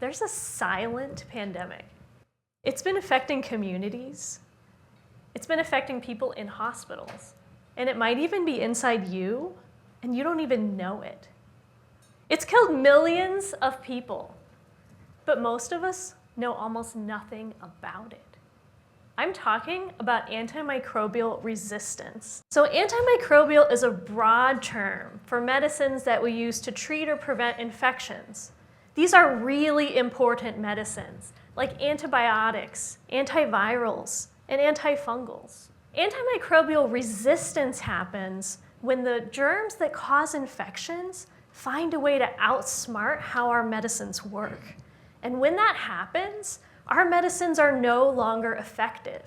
there's a silent pandemic. It's been affecting communities. It's been affecting people in hospitals. And it might even be inside you, and you don't even know it. It's killed millions of people, but most of us know almost nothing about it. I'm talking about antimicrobial resistance. So antimicrobial is a broad term for medicines that we use to treat or prevent infections. These are really important medicines, like antibiotics, antivirals, and antifungals. Antimicrobial resistance happens when the germs that cause infections find a way to outsmart how our medicines work. And when that happens, our medicines are no longer effective.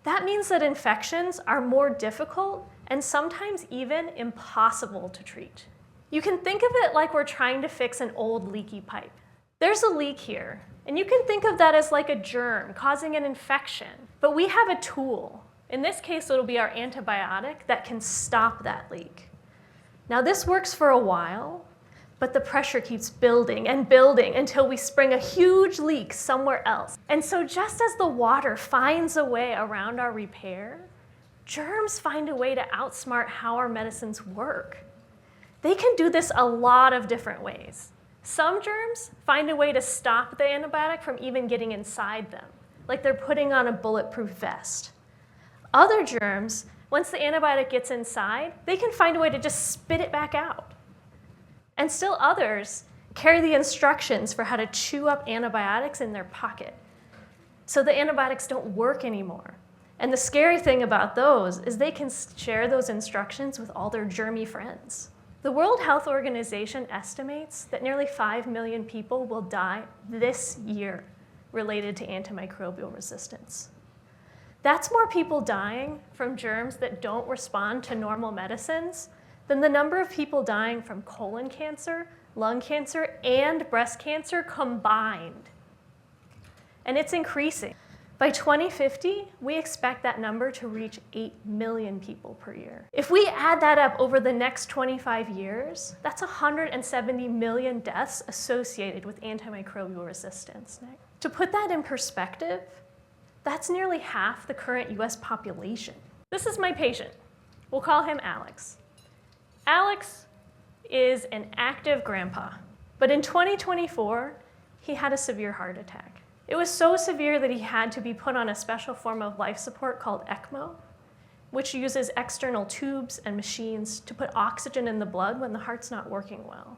That means that infections are more difficult and sometimes even impossible to treat. You can think of it like we're trying to fix an old leaky pipe. There's a leak here, and you can think of that as like a germ causing an infection. But we have a tool. In this case, it'll be our antibiotic that can stop that leak. Now, this works for a while, but the pressure keeps building and building until we spring a huge leak somewhere else. And so just as the water finds a way around our repair, germs find a way to outsmart how our medicines work. They can do this a lot of different ways. Some germs find a way to stop the antibiotic from even getting inside them, like they're putting on a bulletproof vest. Other germs, once the antibiotic gets inside, they can find a way to just spit it back out. And still others carry the instructions for how to chew up antibiotics in their pocket. So the antibiotics don't work anymore. And the scary thing about those is they can share those instructions with all their germy friends. The World Health Organization estimates that nearly 5 million people will die this year related to antimicrobial resistance. That's more people dying from germs that don't respond to normal medicines than the number of people dying from colon cancer, lung cancer, and breast cancer combined. And it's increasing. By 2050, we expect that number to reach 8 million people per year. If we add that up over the next 25 years, that's 170 million deaths associated with antimicrobial resistance. To put that in perspective, that's nearly half the current US population. This is my patient. We'll call him Alex. Alex is an active grandpa, but in 2024, he had a severe heart attack. It was so severe that he had to be put on a special form of life support called ECMO, which uses external tubes and machines to put oxygen in the blood when the heart's not working well.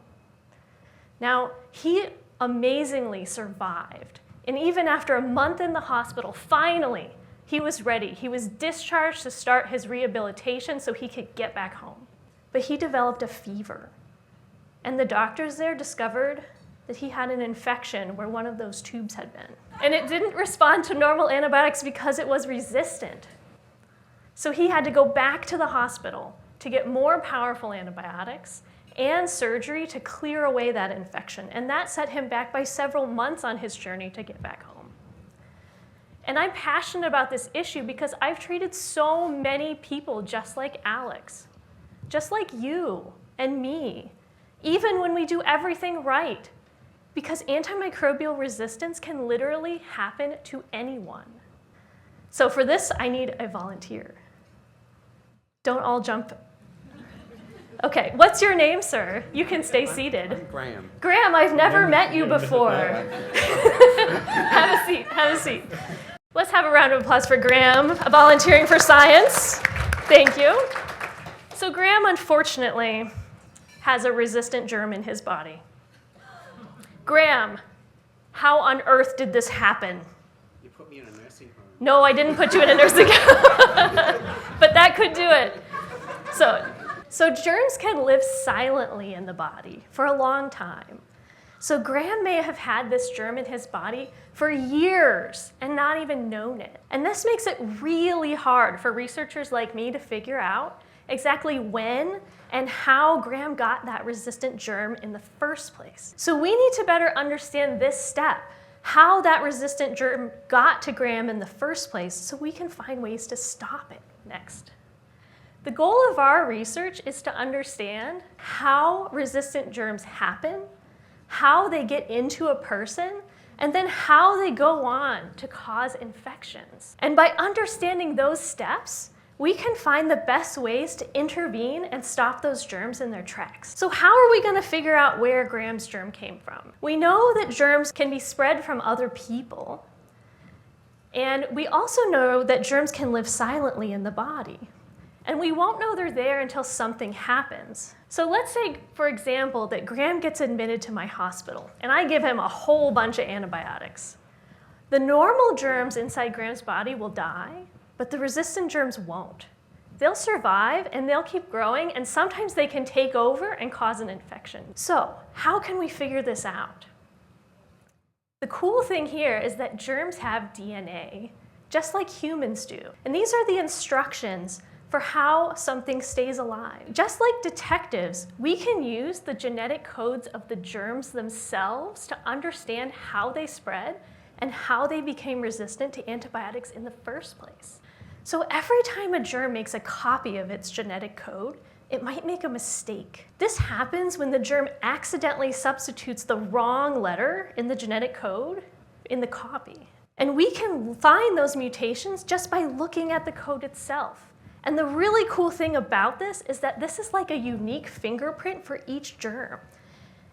Now, he amazingly survived. And even after a month in the hospital, finally, he was ready. He was discharged to start his rehabilitation so he could get back home. But he developed a fever. And the doctors there discovered that he had an infection where one of those tubes had been. And it didn't respond to normal antibiotics because it was resistant. So he had to go back to the hospital to get more powerful antibiotics and surgery to clear away that infection. And that set him back by several months on his journey to get back home. And I'm passionate about this issue because I've treated so many people just like Alex, just like you and me, even when we do everything right, because antimicrobial resistance can literally happen to anyone. So for this, I need a volunteer. Don't all jump. Okay, what's your name, sir? You can stay seated. I'm Graham. Graham, I've never met you before. Have a seat, have a seat. Let's have a round of applause for Graham, volunteering for science. Thank you. So Graham, unfortunately, has a resistant germ in his body. Graham, how on earth did this happen? You put me in a nursing home. No, I didn't put you in a nursing home. But that could do it. So germs can live silently in the body for a long time. So Graham may have had this germ in his body for years and not even known it. And this makes it really hard for researchers like me to figure out exactly when and how Graham got that resistant germ in the first place. So we need to better understand this step, how that resistant germ got to Graham in the first place, so we can find ways to stop it next. The goal of our research is to understand how resistant germs happen, how they get into a person, and then how they go on to cause infections. And by understanding those steps, we can find the best ways to intervene and stop those germs in their tracks. So how are we going to figure out where Graham's germ came from? We know that germs can be spread from other people. And we also know that germs can live silently in the body. And we won't know they're there until something happens. So let's say, for example, that Graham gets admitted to my hospital, and I give him a whole bunch of antibiotics. The normal germs inside Graham's body will die, but the resistant germs won't. They'll survive, and they'll keep growing, and sometimes they can take over and cause an infection. So how can we figure this out? The cool thing here is that germs have DNA, just like humans do. And these are the instructions for how something stays alive. Just like detectives, we can use the genetic codes of the germs themselves to understand how they spread and how they became resistant to antibiotics in the first place. So every time a germ makes a copy of its genetic code, it might make a mistake. This happens when the germ accidentally substitutes the wrong letter in the genetic code in the copy. And we can find those mutations just by looking at the code itself. And the really cool thing about this is that this is like a unique fingerprint for each germ.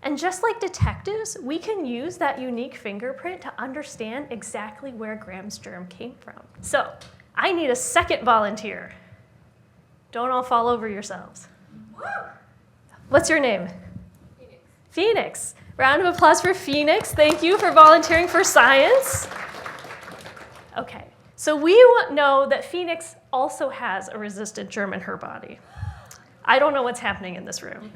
And just like detectives, we can use that unique fingerprint to understand exactly where Graham's germ came from. So I need a second volunteer. Don't all fall over yourselves. What's your name? Phoenix. Phoenix. Round of applause for Phoenix. Thank you for volunteering for science. Okay, so we know that Phoenix also has a resistant germ in her body. I don't know what's happening in this room.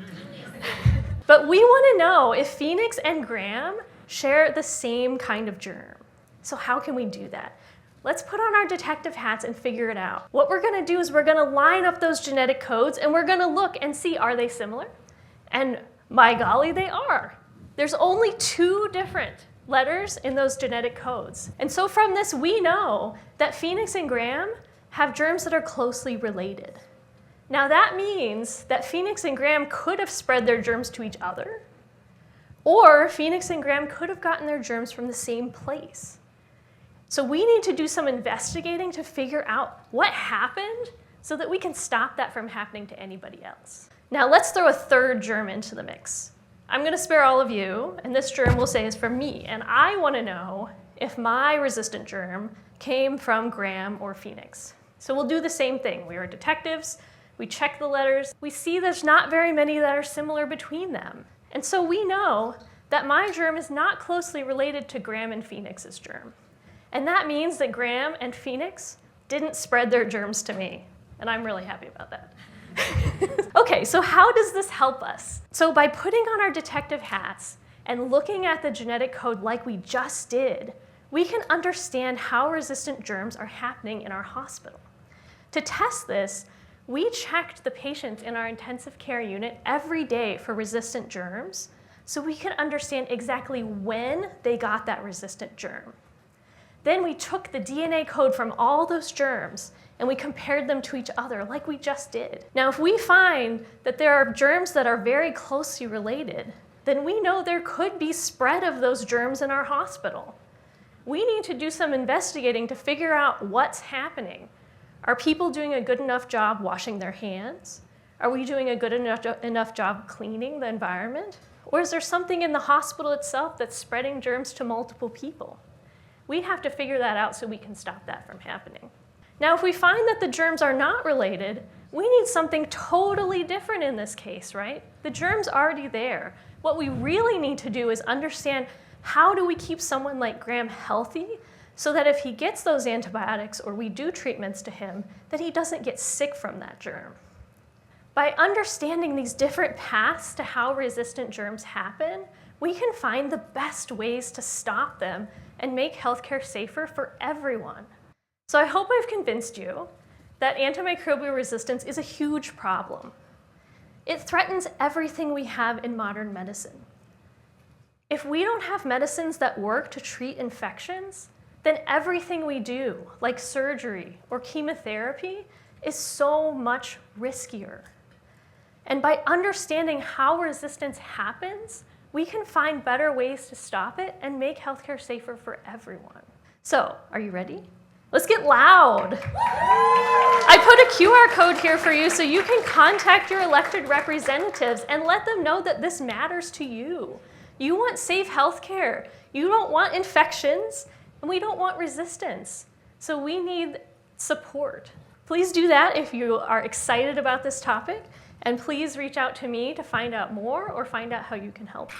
But we want to know if Phoenix and Graham share the same kind of germ. So how can we do that? Let's put on our detective hats and figure it out. What we're going to do is we're going to line up those genetic codes and we're going to look and see, are they similar? And my golly, they are. There's only 2 different letters in those genetic codes. And so from this, we know that Phoenix and Graham have germs that are closely related. Now that means that Phoenix and Graham could have spread their germs to each other, or Phoenix and Graham could have gotten their germs from the same place. So we need to do some investigating to figure out what happened so that we can stop that from happening to anybody else. Now let's throw a third germ into the mix. I'm going to spare all of you, and this germ we'll say is from me, and I want to know if my resistant germ came from Graham or Phoenix. So we'll do the same thing. We are detectives. We check the letters. We see there's not very many that are similar between them. And so we know that my germ is not closely related to Graham and Phoenix's germ. And that means that Graham and Phoenix didn't spread their germs to me. And I'm really happy about that. Okay, so how does this help us? So by putting on our detective hats and looking at the genetic code like we just did, we can understand how resistant germs are happening in our hospital. To test this, we checked the patients in our intensive care unit every day for resistant germs so we could understand exactly when they got that resistant germ. Then we took the DNA code from all those germs and we compared them to each other like we just did. Now, if we find that there are germs that are very closely related, then we know there could be spread of those germs in our hospital. We need to do some investigating to figure out what's happening. Are people doing a good enough job washing their hands? Are we doing a good enough job cleaning the environment? Or is there something in the hospital itself that's spreading germs to multiple people? We have to figure that out so we can stop that from happening. Now, if we find that the germs are not related, we need something totally different in this case, right? The germ's already there. What we really need to do is understand how do we keep someone like Graham healthy so that if he gets those antibiotics or we do treatments to him, that he doesn't get sick from that germ. By understanding these different paths to how resistant germs happen, we can find the best ways to stop them and make healthcare safer for everyone. So I hope I've convinced you that antimicrobial resistance is a huge problem. It threatens everything we have in modern medicine. If we don't have medicines that work to treat infections, then everything we do, like surgery or chemotherapy, is so much riskier. And by understanding how resistance happens, we can find better ways to stop it and make healthcare safer for everyone. So, are you ready? Let's get loud. I put a QR code here for you so you can contact your elected representatives and let them know that this matters to you. You want safe healthcare. You don't want infections, and we don't want resistance. So we need support. Please do that if you are excited about this topic, and please reach out to me to find out more or find out how you can help.